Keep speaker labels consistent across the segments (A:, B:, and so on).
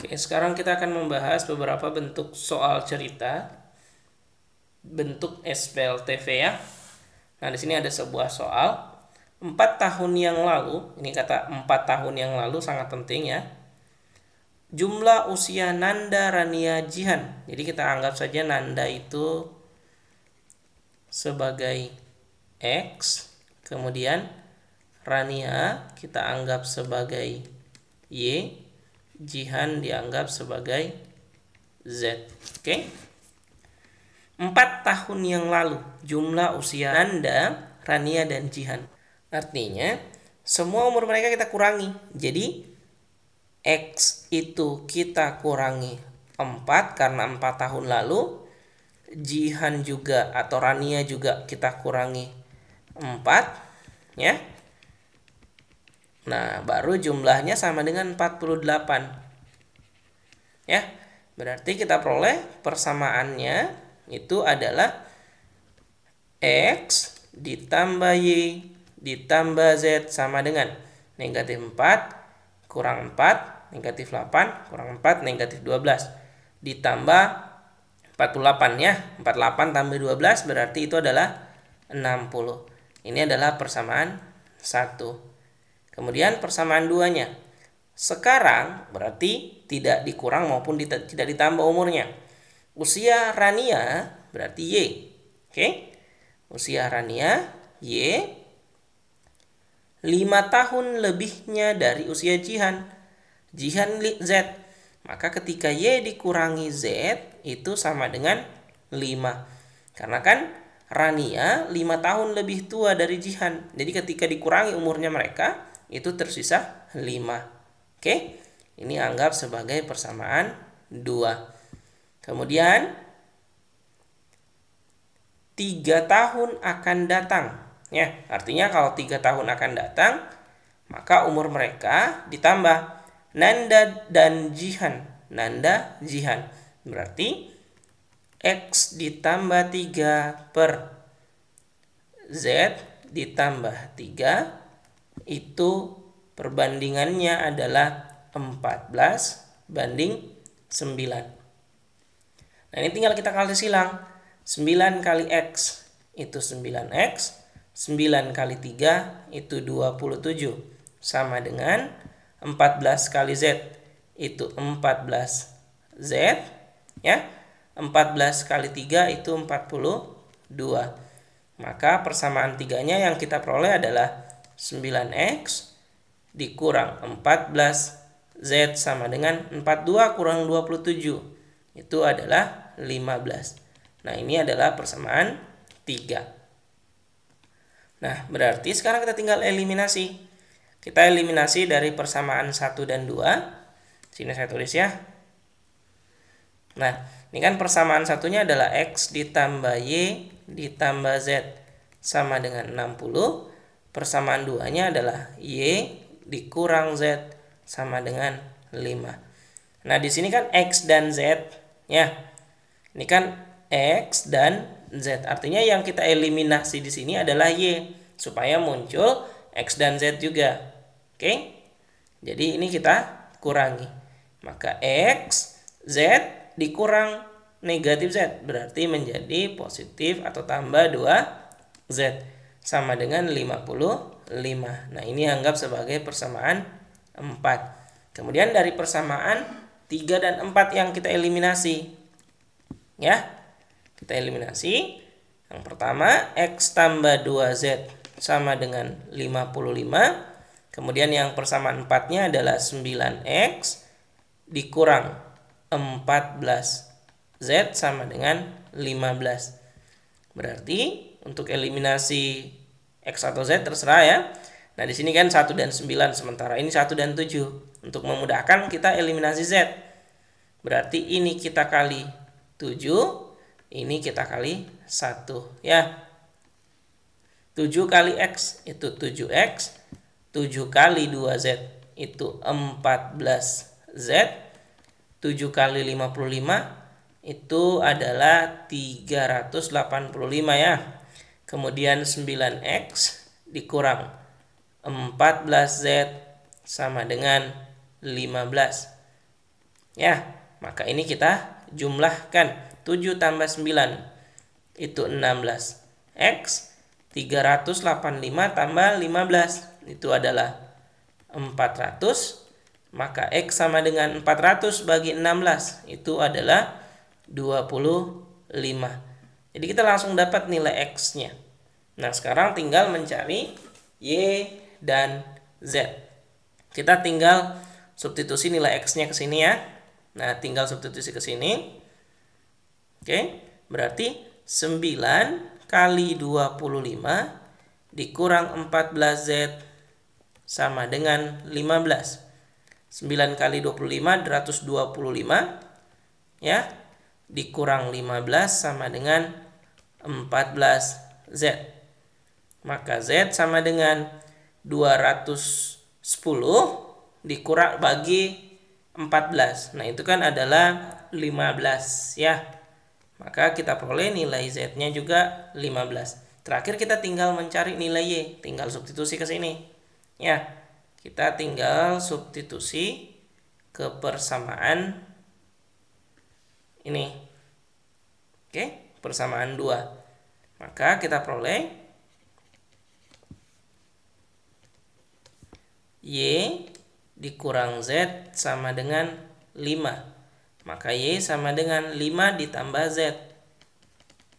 A: Oke, sekarang kita akan membahas beberapa bentuk soal cerita, bentuk SPLTV ya. Nah, di sini ada sebuah soal. 4 tahun yang lalu, ini kata 4 tahun yang lalu sangat penting ya. Jumlah usia Nanda Rania Jihan. Jadi kita anggap saja Nanda itu sebagai X, kemudian Rania kita anggap sebagai Y, Jihan dianggap sebagai Z. Oke. 4 tahun yang lalu jumlah usia Nanda, Rania, dan Jihan. Artinya semua umur mereka kita kurangi. Jadi X itu kita kurangi 4 karena 4 tahun lalu. Jihan juga atau Rania juga kita kurangi 4 ya. Nah, baru jumlahnya sama dengan 48. Ya. Berarti kita peroleh persamaannya itu adalah X ditambah Y ditambah Z sama dengan negatif 4 kurang 4 negatif 8 kurang 4 negatif 12 ditambah 48 ya. 48 tambah 12 berarti itu adalah 60. Ini adalah persamaan 1. Kemudian persamaan 2-nya. Sekarang berarti tidak dikurang maupun tidak ditambah umurnya. Usia Rania berarti Y. Oke? Usia Rania Y 5 tahun lebihnya dari usia Jihan. Jihan Z. Maka ketika Y dikurangi Z itu sama dengan 5. Karena kan Rania 5 tahun lebih tua dari Jihan. Jadi ketika dikurangi umurnya mereka itu tersisa 5. Oke? Ini anggap sebagai persamaan 2. Kemudian 3 tahun akan datang. Ya, artinya kalau 3 tahun akan datang, maka umur mereka ditambah Nanda dan Jihan. Nanda, Jihan. Berarti X ditambah 3 per Z ditambah 3 itu perbandingannya adalah 14 banding 9. Nah, ini tinggal kita kali silang. 9 kali X itu 9X. 9 kali 3 itu 27 sama dengan 14 kali Z itu 14Z ya. 14 kali 3 itu 42. Maka persamaan 3-nya yang kita peroleh adalah 9X dikurang 14Z sama dengan 42 kurang 27 itu adalah 15. Nah, ini adalah persamaan 3. Nah, berarti sekarang kita tinggal eliminasi. Kita eliminasi dari persamaan 1 dan 2. Sini saya tulis ya. Nah, ini kan persamaan satunya adalah X ditambah Y ditambah Z sama dengan 60. Persamaan 2-nya adalah Y dikurang Z sama dengan 5. Nah, di sini kan X dan Z ya. Ini kan X dan Z. Artinya yang kita eliminasi di sini adalah Y supaya muncul X dan Z juga. Oke? Jadi ini kita kurangi. Maka X, Z dikurang negatif Z berarti menjadi positif atau tambah 2Z sama dengan 55. Nah, ini anggap sebagai persamaan 4. Kemudian dari persamaan 3 dan 4 yang kita eliminasi. Ya. Kita eliminasi. Yang pertama, X tambah 2Z sama dengan 55. Kemudian yang persamaan 4-nya adalah 9X dikurang 14Z sama dengan 15. Berarti untuk eliminasi X atau Z terserah ya. Nah, di sini kan 1 dan 9, sementara ini 1 dan 7. Untuk memudahkan kita eliminasi Z. Berarti ini kita kali 7. Ini kita kali 1 ya. 7 kali X itu 7X. 7 kali 2Z itu 14Z. 7 kali 55 itu adalah 385 ya. Kemudian 9X dikurang 14Z sama dengan 15. Ya, maka ini kita jumlahkan. 7 tambah 9 itu 16. X 385 tambah 15 itu adalah 400. Maka X sama dengan 400 bagi 16 itu adalah 25. Jadi kita langsung dapat nilai X-nya. Nah, sekarang tinggal mencari Y dan Z. Kita tinggal substitusi nilai X-nya ke sini ya. Nah, tinggal substitusi ke sini. Oke, berarti 9 kali 25 dikurang 14Z sama dengan 15. 9 kali 25 125 ya, dikurang 15 sama dengan 14Z. Maka Z sama dengan 210 dikurang bagi 14. Nah, itu kan adalah 15 ya. Maka kita peroleh nilai Z-nya juga 15. Terakhir kita tinggal mencari nilai Y, tinggal substitusi ke sini. Ya. Kita tinggal substitusi ke persamaan ini. Oke, persamaan 2. Maka kita peroleh Y dikurang Z sama dengan 5. Maka Y sama dengan 5 ditambah Z.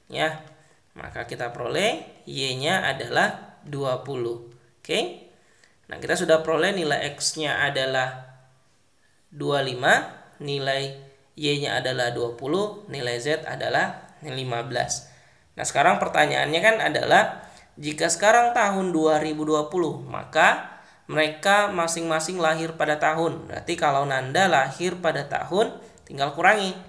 A: Ya. Maka kita peroleh Y-nya adalah 20. Oke. Nah, kita sudah peroleh nilai X-nya adalah 25, nilai Y-nya adalah 20, nilai Z adalah 15. Nah, sekarang pertanyaannya kan adalah, jika sekarang tahun 2020, maka mereka masing-masing lahir pada tahun. Berarti kalau Nanda lahir pada tahun, tinggal kurangi.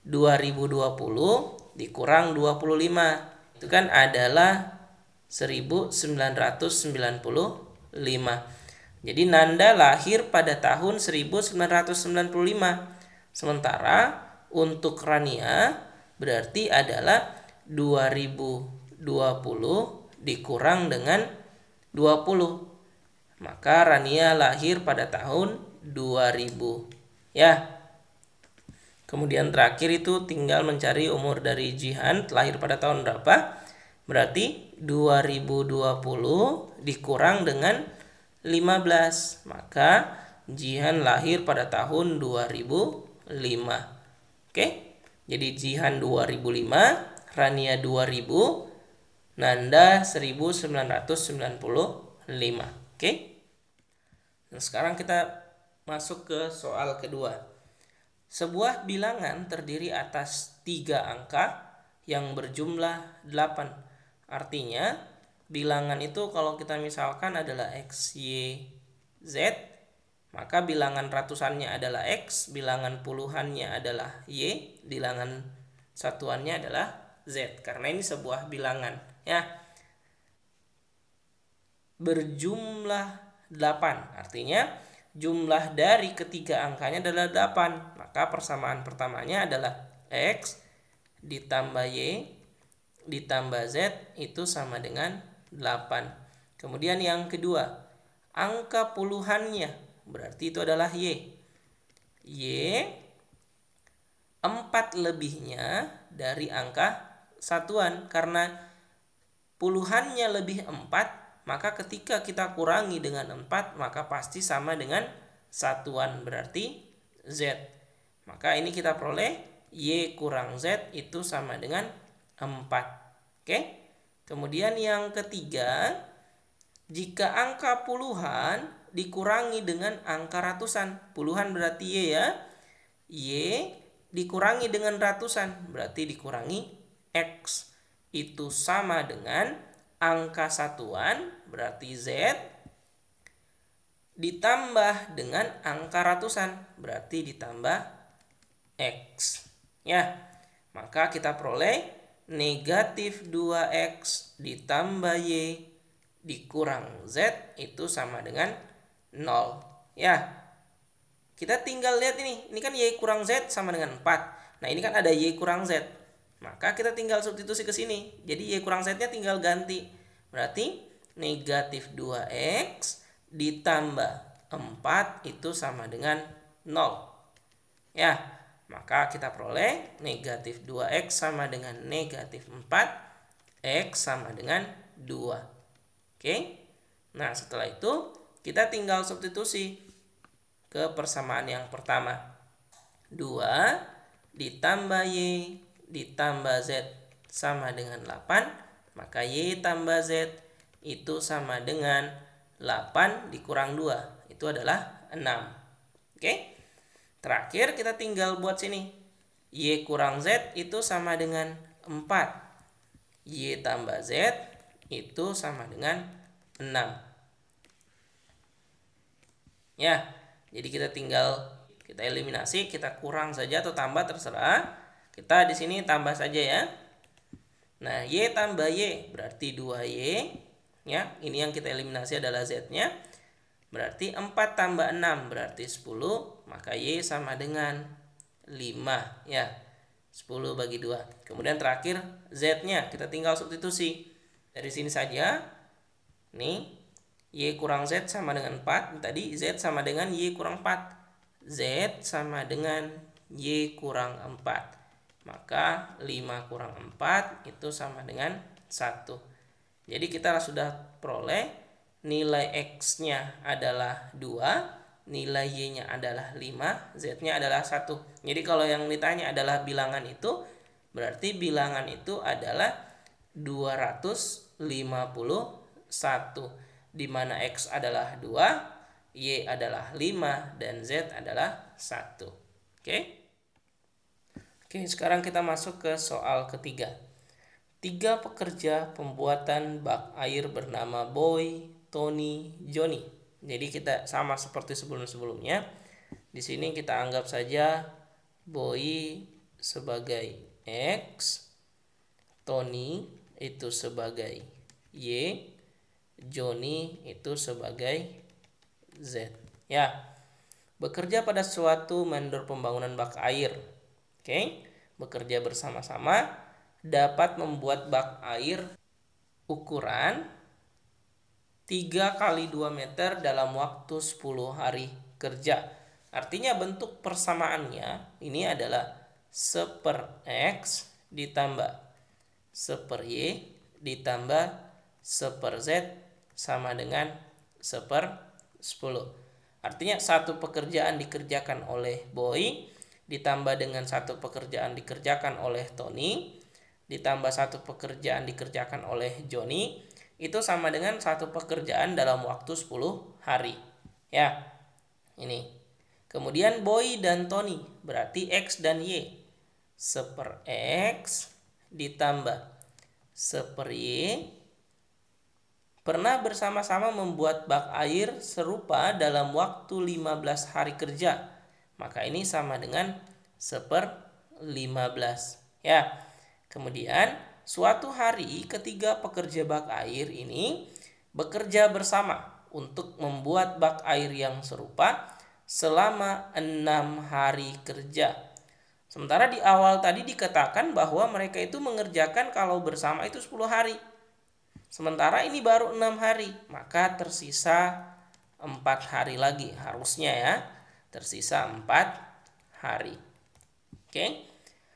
A: 2020 dikurang 25. Itu kan adalah 1995. Jadi Nanda lahir pada tahun 1995. Sementara untuk Rania berarti adalah 2020 dikurang dengan 20. Maka Rania lahir pada tahun 2000. Ya. Kemudian terakhir itu tinggal mencari umur dari Jihan, lahir pada tahun berapa? Berarti 2020 dikurang dengan 15. Maka Jihan lahir pada tahun 2005. Oke? Jadi Jihan 2005, Rania 2000, Nanda 1995. Oke? Nah, sekarang kita masuk ke soal kedua. Sebuah bilangan terdiri atas 3 angka yang berjumlah 8. Artinya, bilangan itu kalau kita misalkan adalah X, Y, Z, maka bilangan ratusannya adalah X, bilangan puluhannya adalah Y, bilangan satuannya adalah Z. Karena ini sebuah bilangan, ya. Berjumlah 8. Artinya, jumlah dari ketiga angkanya adalah 8. Maka persamaan pertamanya adalah X ditambah Y ditambah Z itu sama dengan 8. Kemudian yang kedua, angka puluhannya berarti itu adalah Y. Y 4 lebihnya dari angka satuan. Karena puluhannya lebih 4, maka ketika kita kurangi dengan 4, maka pasti sama dengan satuan, berarti Z. Maka ini kita peroleh Y kurang Z itu sama dengan 4. Oke. Kemudian yang ketiga, jika angka puluhan dikurangi dengan angka ratusan. Puluhan berarti Y ya. Y dikurangi dengan ratusan berarti dikurangi X. Itu sama dengan angka satuan berarti Z ditambah dengan angka ratusan berarti ditambah X. Ya. Maka kita peroleh negatif 2X ditambah Y dikurang Z itu sama dengan 0. Ya. Kita tinggal lihat ini. Ini kan Y kurang Z sama dengan 4. Nah, ini kan ada Y kurang Z. Maka kita tinggal substitusi ke sini. Jadi Y kurang Z-nya tinggal ganti. Berarti negatif 2X ditambah 4 itu sama dengan 0. Ya, maka kita peroleh negatif 2x sama dengan negatif 4, x sama dengan 2. Oke. Nah, setelah itu kita tinggal substitusi ke persamaan yang pertama. 2 ditambah y ditambah z sama dengan 8, maka y tambah z itu sama dengan 8 dikurang 2, itu adalah 6. Oke. Terakhir kita tinggal buat sini. Y kurang Z itu sama dengan 4. Y tambah Z itu sama dengan 6. Ya, jadi kita tinggal kita eliminasi, kita kurang saja atau tambah terserah. Kita di sini tambah saja ya. Nah, Y tambah Y berarti 2Y. Ya, ini yang kita eliminasi adalah Z-nya. Berarti 4 tambah 6 berarti 10, maka Y sama dengan 5 ya. 10 bagi 2. Kemudian terakhir Z-nya kita tinggal substitusi. Dari sini saja. Nih, Y kurang Z sama dengan 4. Tadi Z sama dengan Y kurang 4. Z sama dengan Y kurang 4. Maka 5 kurang 4 itu sama dengan 1. Jadi kita sudah peroleh nilai X-nya adalah 2, nilai Y-nya adalah 5, Z-nya adalah 1. Jadi kalau yang ditanya adalah bilangan itu, berarti bilangan itu adalah 251, di mana X adalah 2, Y adalah 5, dan Z adalah 1. Oke? Oke, sekarang kita masuk ke soal ketiga. 3 pekerja pembuatan bak air bernama Boy, Tony, Johnny. Jadi kita sama seperti sebelum-sebelumnya. Di sini kita anggap saja Boy sebagai X, Tony itu sebagai Y, Johnny itu sebagai Z. Ya, bekerja pada suatu mandor pembangunan bak air. Oke, bekerja bersama-sama dapat membuat bak air ukuran 3 kali 2 meter dalam waktu 10 hari kerja. Artinya bentuk persamaannya ini adalah 1/X ditambah 1/Y ditambah 1/Z sama dengan 1/10. Artinya satu pekerjaan dikerjakan oleh Boy ditambah dengan satu pekerjaan dikerjakan oleh Tony ditambah satu pekerjaan dikerjakan oleh Johnny itu sama dengan satu pekerjaan dalam waktu 10 hari. Ya, ini. Kemudian Boy dan Tony berarti X dan Y. 1/X ditambah 1/Y pernah bersama-sama membuat bak air serupa dalam waktu 15 hari kerja. Maka ini sama dengan 1/15. Ya. Kemudian suatu hari ketiga pekerja bak air ini bekerja bersama untuk membuat bak air yang serupa selama 6 hari kerja. Sementara di awal tadi dikatakan bahwa mereka itu mengerjakan kalau bersama itu 10 hari. Sementara ini baru 6 hari, maka tersisa 4 hari lagi harusnya ya. Tersisa 4 hari. Oke.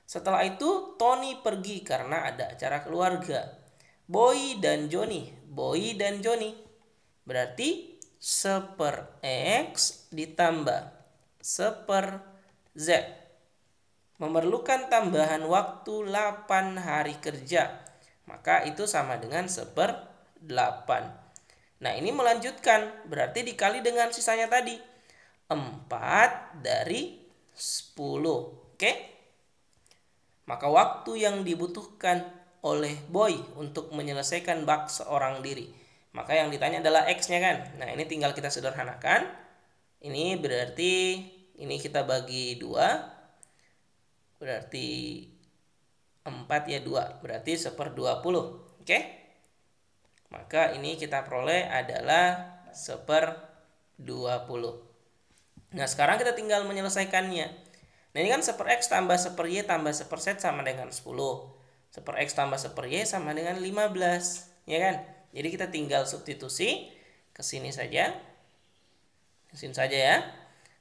A: Setelah itu Tony pergi karena ada acara keluarga. Boy dan Johnny. Berarti 1/X ditambah 1/Z. Memerlukan tambahan waktu 8 hari kerja. Maka itu sama dengan 1/8. Nah, ini melanjutkan. Berarti dikali dengan sisanya tadi. 4 dari 10. Oke? Maka waktu yang dibutuhkan oleh Boy untuk menyelesaikan bak seorang diri. Maka yang ditanya adalah X-nya kan. Nah, ini tinggal kita sederhanakan. Ini berarti ini kita bagi 2. Berarti 4 ya 2. Berarti 1/20. Oke? Maka ini kita peroleh adalah 1/20. Nah, sekarang kita tinggal menyelesaikannya. Nah, ini kan 1/X tambah 1/Y tambah 1/Z sama dengan 10. 1/X tambah 1/Y sama dengan 15. Ya kan? Jadi kita tinggal substitusi. Ke sini saja. Ke sini saja ya.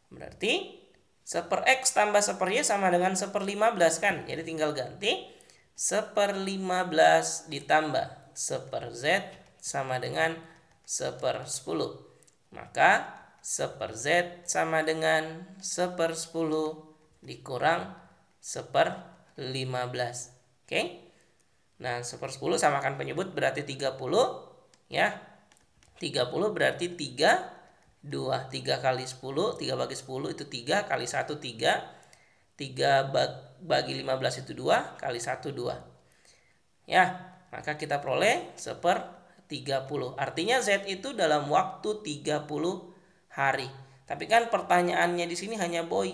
A: Berarti 1/X tambah 1/Y sama dengan 1/15 kan? Jadi tinggal ganti 1/15 ditambah 1/Z sama dengan 1/10. Maka 1/Z sama dengan 1/10 dikurang 1/15. Oke? Nah, 1/10 samakan penyebut berarti 30 ya. 30 berarti 3 2. 3 kali 10, 3 bagi 10 itu 3, kali 1 3. 3 bagi 15 itu 2, kali 1 2. Ya, maka kita peroleh 1/30. Artinya Z itu dalam waktu 30 hari. Tapi kan pertanyaannya di sini hanya boy.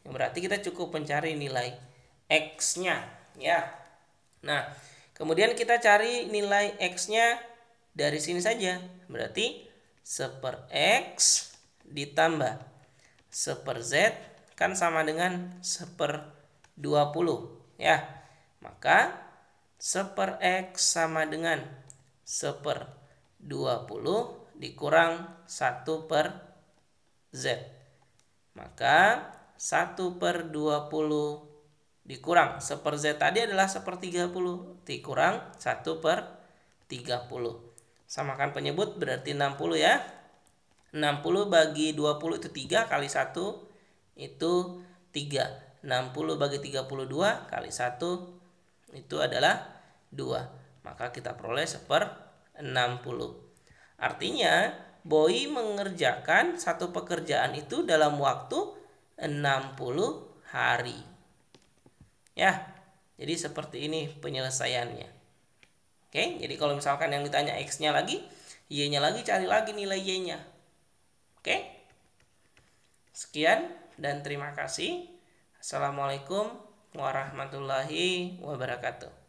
A: Berarti kita cukup mencari nilai X-nya, ya. Nah, kemudian kita cari nilai X-nya dari sini saja. Berarti 1/X ditambah 1/Z kan sama dengan 1/20 ya. Maka 1/X sama dengan 1/20 dikurang 1/Z. Maka 1/20 dikurang 1/Z tadi adalah 1/30 dikurang 1/30. Samakan penyebut berarti 60 ya. 60 bagi 20 itu 3, kali 1 itu 3. 60 bagi 32 kali 1 itu adalah 2. Maka kita peroleh 1/60. Artinya Boy mengerjakan satu pekerjaan itu dalam waktu 60 hari. Ya, jadi seperti ini penyelesaiannya. Oke, jadi kalau misalkan yang ditanya X-nya lagi, Y-nya lagi, cari lagi nilai Y-nya. Oke, sekian dan terima kasih. Assalamualaikum warahmatullahi wabarakatuh.